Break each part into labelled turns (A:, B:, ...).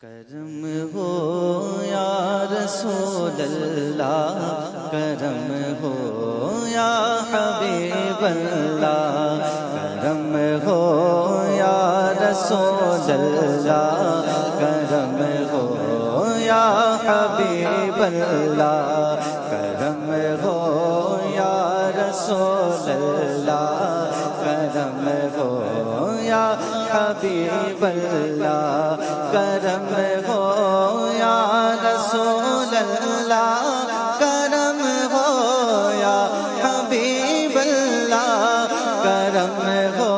A: کرم ہو یا رسول اللہ، کرم ہو یا حبیب اللہ، کرم ہو یا رسول اللہ، کرم ہو یا حبیب اللہ، کرم ہو یا رسول اللہ، کرم ہو یا حبیب اللہ، کرم ہو یا رسول اللہ، کرم ہو یا حبیب اللہ، کرم ہو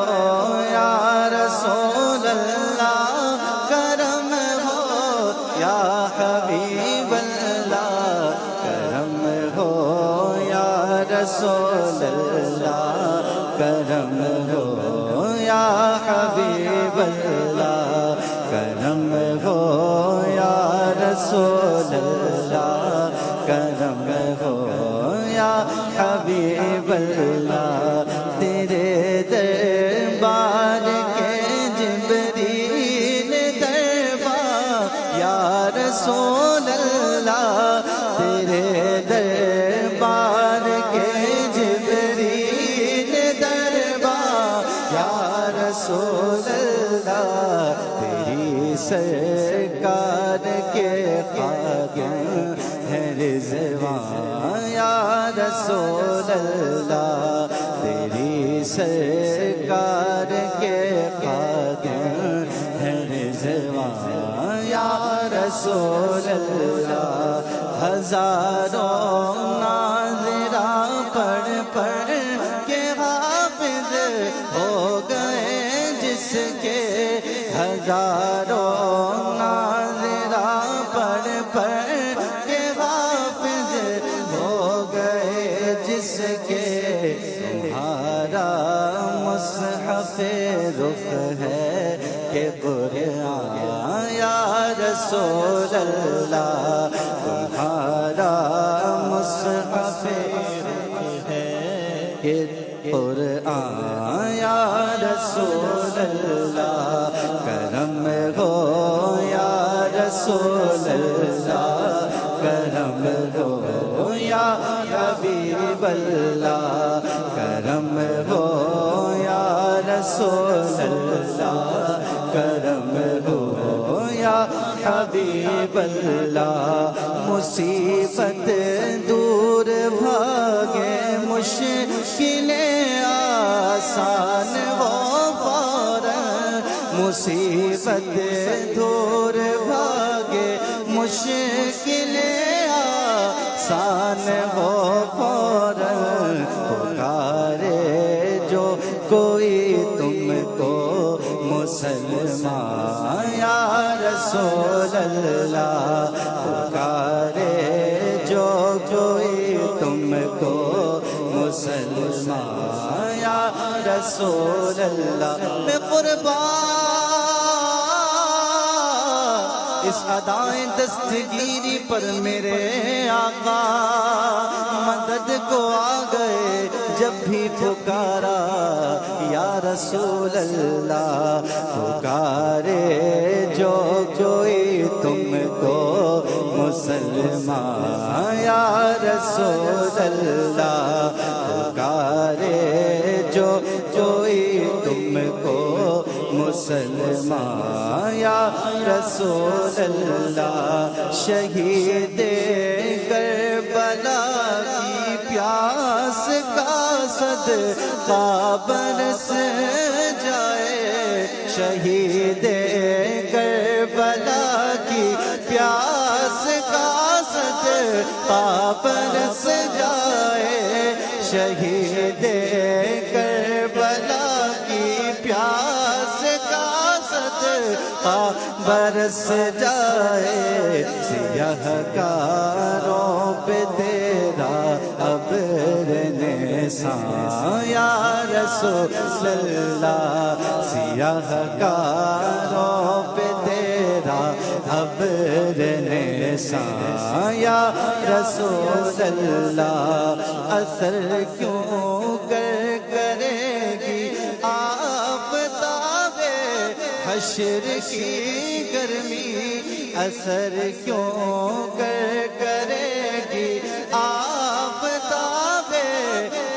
A: یا رسول اللہ، کرم ہو یا حبیب اللہ، کرم ہو یا رسول اللہ، کرم ہو یا حبیب اللہ، کرم ہو یا رسول اللہ، کرم ہو یا حبیب اللہ، تیرے دربار کے جبریل دربار یا رسول اللہ، تیرے دربار کے جبریل دربار یا رسول اللہ، تیری سرکار کے خادم ہے رضوان یا رسول اللہ، تیری سرکار کے خادم ہے رضوان یا رسول اللہ، ہزاروں ناظرہ پڑھ پڑھ کے حافظ ہو گئے جس کے، ہزاروں ناظرہ پڑھ پڑھ کے حافظ ہو گئے جس کے، تمہارا مصحف رخ ہے کہ قرآن یا رسول اللہ، تمہارا مصحف ہے کہ قرآن یا رسول اللہ، کرم ہو یا رسول اللہ، کرم ہو یا حبیب اللہ، کرم ہو یا رسول اللہ، کرم ہو یا حبیب اللہ، مصیبت دور بھاگے مشکلیں آسان ہو فوراً، مصیبت دور بھاگے مشکلیں آسان ہو فوراً، پکارے جو کوئی تم کو مسلمان یا رسول اللہ، پکارے جو کوئی تم کو مسلمان یا رسول اللہ، میں قربان اس ادائیں دستگیری پر میرے آقا، مدد کو آ گئے جب بھی پکارا یا رسول اللہ، پکارے جو کوئی تم کو مسلمان یا رسول اللہ، پکارے جو کوئی تم کو مسلمان یا رسول اللہ، شہید کربلا کی پیاس کا صدقہ برس جائے، شہید کربلا کی پیاس کا صدقہ برس جائے، شہید کربلا کی پیاس کا صدقہ برس جائے، سیاہ کاروں پہ تیرا ابر نثار یا رسول اللہ، سیاہ کاروں پہ تیرا ابر نثار یا رسول اللہ، اثر کیوں کرے گی آفتاب حشر کی گرمی اثر کیوں کرے گی آفتاب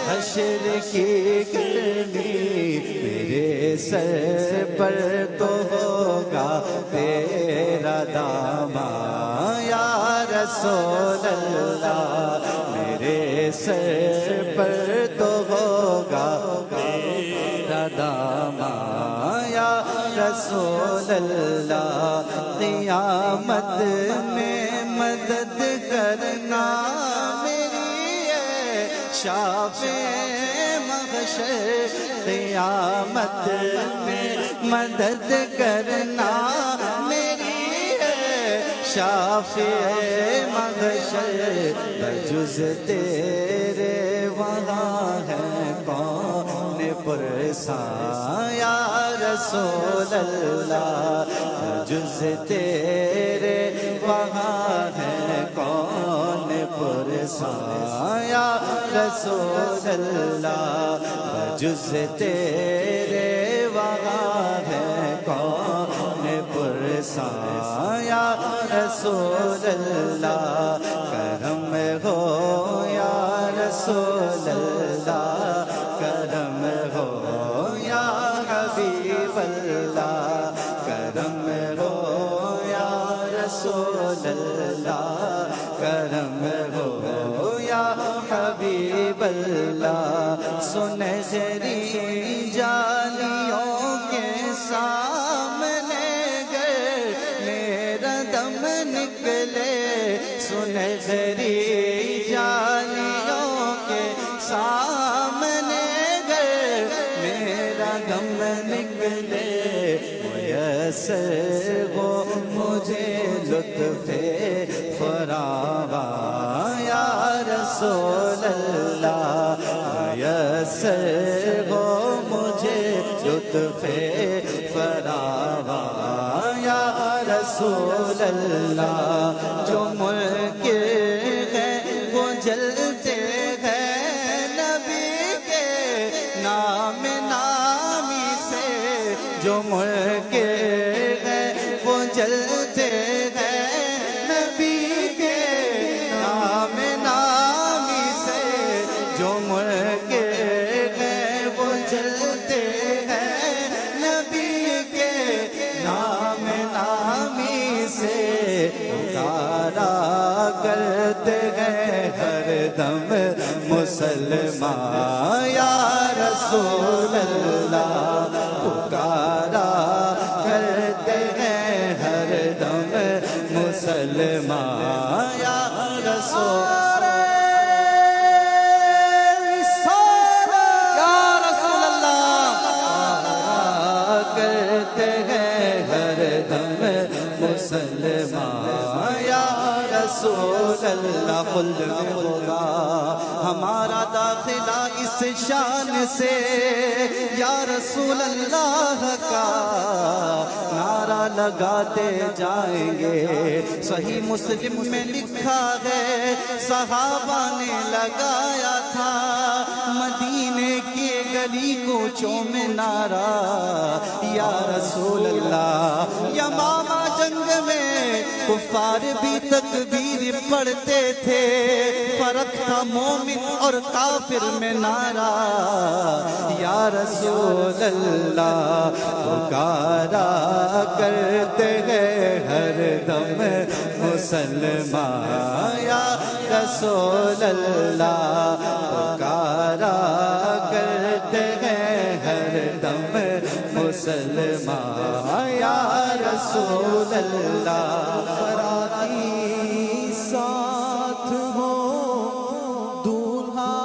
A: حشر کی گرمی، میرے سر پر تو ہوگا تیرا دامن یا رسول اللہ، میرے سر پر تو ہوگا تیرا دامن یا رسول اللہ، قیامت میں مدد کرنا میری ہے شافع محشر، قیامت میں مدد کرنا میری ہے شافع محشر، بجز تیرے وہاں ہے کون پرساں یا رسول اللہ، بجز تیرے وہاں ہے کون پرساں یا رسول اللہ، بجز تیرے وہاں ہے کون پرساں یا رسول اللہ، کرم ہو یا رسول اللہ، کرم ہو یا حبیب اللہ، کرم ہو یا رسول اللہ، کرم ہو یا حبیب اللہ، سنہری جالیوں کے سامنے گر میرا دم نکلے، سنہری جالیوں کے سامنے گر میرا دم نکلے، میسر ہو مجھے لطف فراواں یا رسول اللہ، میسر ہو مجھے لطف فراواں یا رسول اللہ، جو ملک ہے وہ جلتے ہیں نبی کے نام نامی سے، جو ملک ہے وہ جلتے ہیں نبی کے نام نامی سے، جو ملک ہے وہ جلتے ہیں نبی کے نام نامی سے، پکارا کرتے ہیں ہر دم مسلمان یا رسول اللہ، پکارا کرتے ہیں ہر دم مسلمان یا رسول یا رسول اللہ، کرتے ہیں ہر دم مسلمان یا رسول اللہ، خلد میں ہوگا ہمارا داخلہ اس شان سے، یا رسول اللہ کا نعرہ لگاتے جائیں گے، صحیح مسلم میں لکھا ہے صحابہ نے لگایا تھا، مدینے کی گلی کوچوں میں نعرہ یا رسول اللہ، یمامہ جنگ میں کفار بھی تکبیر پڑھتے تھے، فرق تھا مومن اور کافر میں نعرہ یا رسول اللہ، پکارا کرتے ہیں ہر دم مسلمان یا رسول اللہ، پکارا کرتے ہیں ہر دم مسلمان یا رسول اللہ، فراتی ساتھ ہو دولہا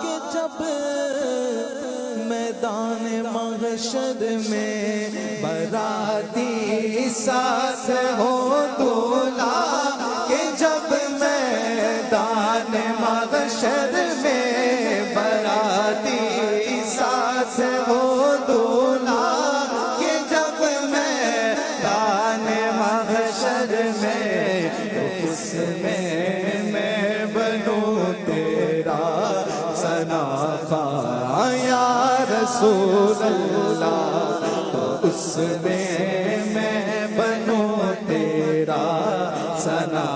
A: کے جب میدان محشر میں، براتی ساتھ ہو دولہا کے جب میدان محشر میں، براتی ساتھ ہو دولہا کے جب میدان محشر میں، اس میں بنوں تیرا سنافا یا رسول اللہ، تو اس میں بنوں تیرا سنا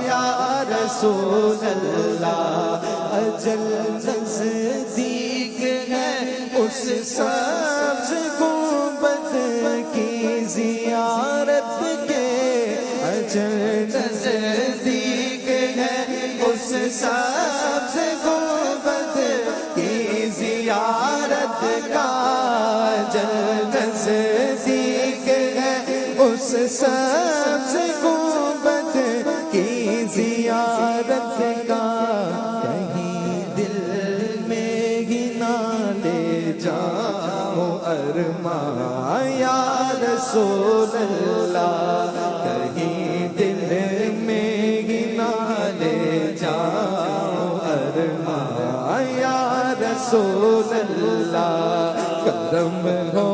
A: یا رسول اللہ اجل نزدیک ہے اس سبز گنبد کی زیارت کے اجل نزدیک ہے اس سبز گنبد کی زیارت کا اجل نزدیک ہے اس سبز گنبد کی زیارت کا کہیں دل میں ہی نہ لے جاؤ ارمان یا رسول اللہ کہیں دل میں ہی نہ لے جاؤ ارمان یا رسول اللہ کرم ہو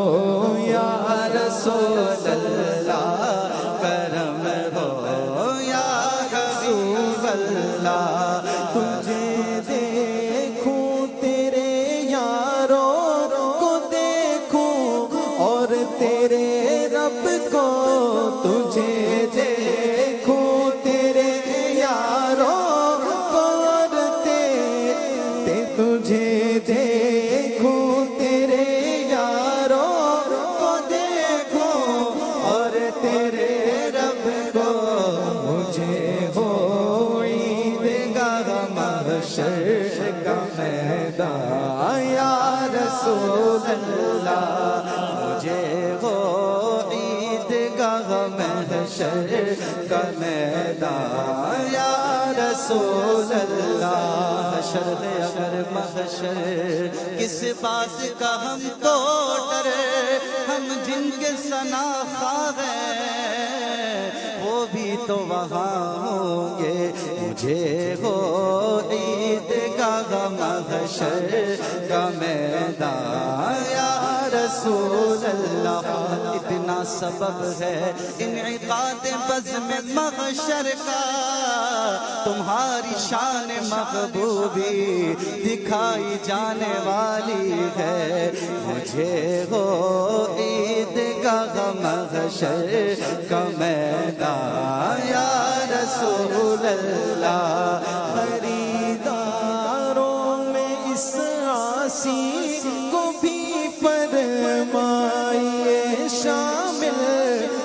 A: یا رسول اللہ کرم ہو یا رسول اللہ تجھے دیکھوں تیرے یاروں کو دیکھوں اور تیرے رب کو تجھے دیکھوں تیرے یاروں کو اور تجھے دیکھوں تیرے یاروں کو دیکھوں اور تیرے رب کو مجھے ہو عید گاہ محشر کا میدان یا رسول اللہ مجھے ہو عید گاہ محشر کا میدان یا رسول اللہ حشر اگر محشر کس بات کا ہم تو ڈرے ہم جن کے شناخت ہیں وہ بھی تو وہاں ہوں گے مجھے ہو عید گاہ محشر کا میدان یا رسول اللہ اتنا سبب ہے انعقاد بزم محشر کا تمہاری شان محبوبی دکھائی جانے والی ہے مجھے ہو عید گاہ محشر کا میدان یا رسول اللہ خریداروں میں اس عاصی کو بھی فرمائیے شامل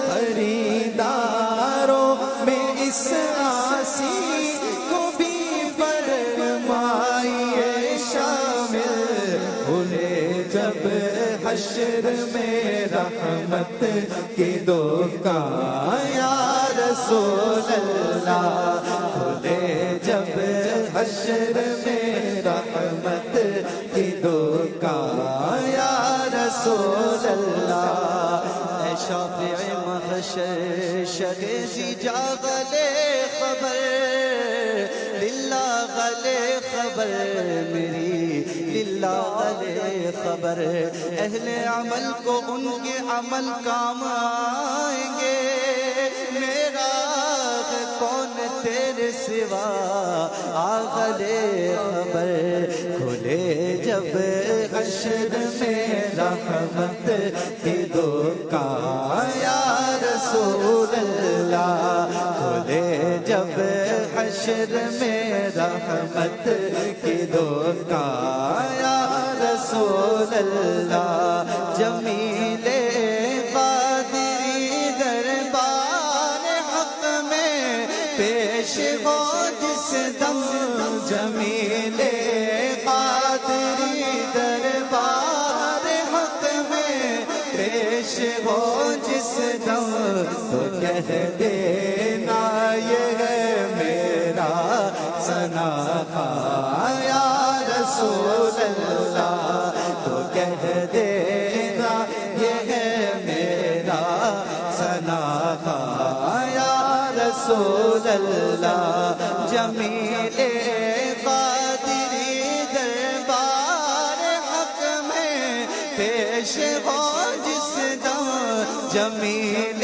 A: خریداروں میں اس عاصی کو بھی فرمائیے شامل بھولے جب حشر میں رحمت کی دکان یا رسول اللہ بھولے جب حشر میں رحمت کی دکان یا رسول اللہ اے شافع محشر شگیزی جاغلے خبر للہ غلے خبر میری للہ غلے خبر اہل عمل کو ان کے عمل کام آئیں گے میرا کون تیرے سوا آغلے خبر کھلے جب حشر میں رحمت کی دکان یا رسول اللہ کھلے جب حشر میں رحمت کی دکان یا رسول اللہ جمیل قادری دربار حق میں پیش ہو جس دم جمیل قادری دربار حق میں پیش ہو جس دم تو کہہ دینا یہ ہے میرا ثنا یا رسول اللہ تو کہہ دینا یہ ہے میرا ثنا یا رسول اللہ جمیل قادری دربار حق میں پیش ہو جس دم جمیل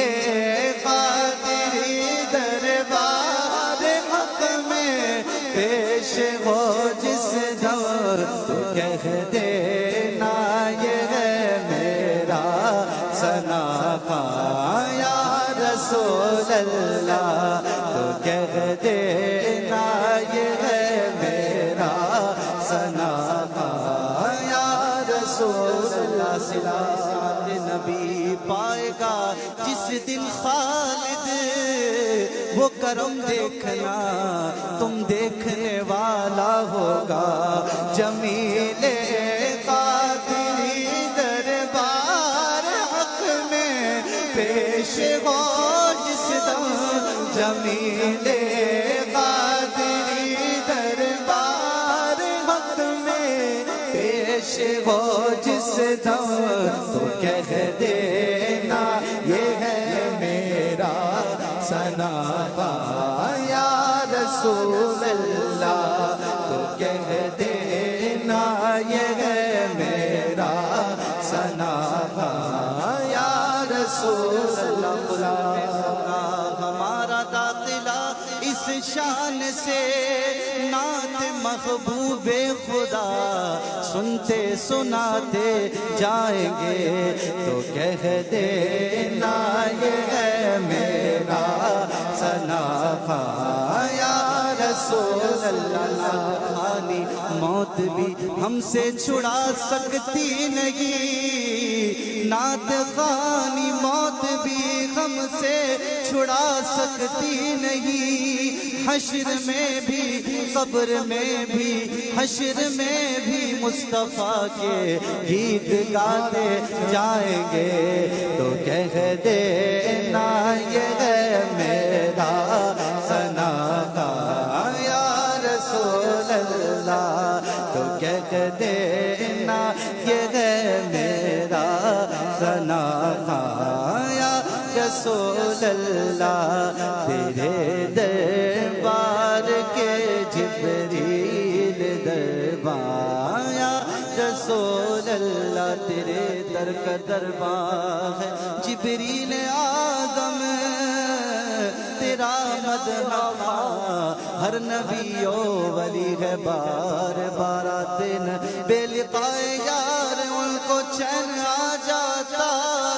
A: قادری دربار حق میں پیش ہو جس دم تو کہہ دینا یہ ہے میرا ثنا یا رسول رسول اللہ تو کہہ دینا یہ ہے میرا ثنا یا رسول اللہ صلاۃ نبی پائے گا جس دن خالد وہ کرم دیکھنا تم دیکھنے والا ہوگا جمیل قادری دربار حق میں پیش ہو جس دم جمیل قادری دربار حق میں پیش ہو جس دم تو کہہ دینا یہ ہے میرا ثنا یا رسول اللہ تو کہہ دینا یہ ہے میرا ثنا یا رسول اللہ ہمارا داخلہ اس شان سے نعت محبوب خدا سنتے سناتے جائیں گے تو کہہ دینا یہ ہے میرا ثنا یا رسول اللہ خالی موت بھی ہم سے چھڑا سکتی نہیں نعت خوانی موت بھی ہم سے چھڑا سکتی نہیں حشر میں بھی قبر میں بھی حشر میں بھی مصطفیٰ کے گیت گاتے جائیں گے تو کہہ دینا یہ ہے میرا ثنا یا رسول اللہ تو کہہ دینا یہ ہے میرا ثنا یا رسول اللہ تیرے دربار کے جبریل دربار یا رسول اللہ تیرے در کا دربار ہے جبریل آدم تیرا مدحہ ہر نبی و ولی ہے بار بار آتے ن بے لقائے یار ان کو چین آ جاتا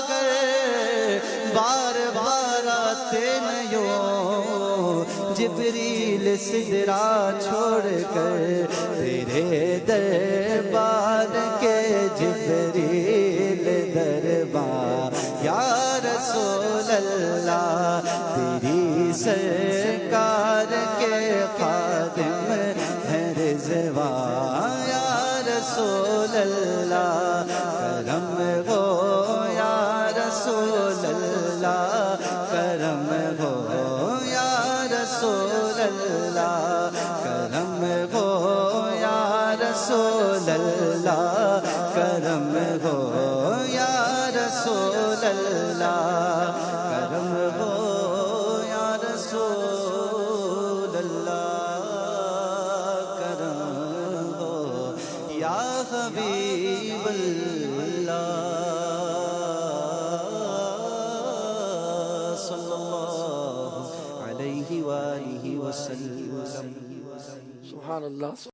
A: گر بار بار آتے ن یوں جبریل سدرا چھوڑ کر تیرے دربار کے جبریل دربار یا رسول اللہ تیری سرکار کے خادم ہے رضوان یا رسول اللہ کرم ہو یا رسول اللہ کرم ہو یا رسول اللہ کرم ہو یا رسول اللہ کرم ہو یا رسول اللہ کرم ہو یا رسول اللہ کرم ہو یا حبیب اللہ صلی اللہ علیہ وآلہ وسلم
B: سبحان اللہ.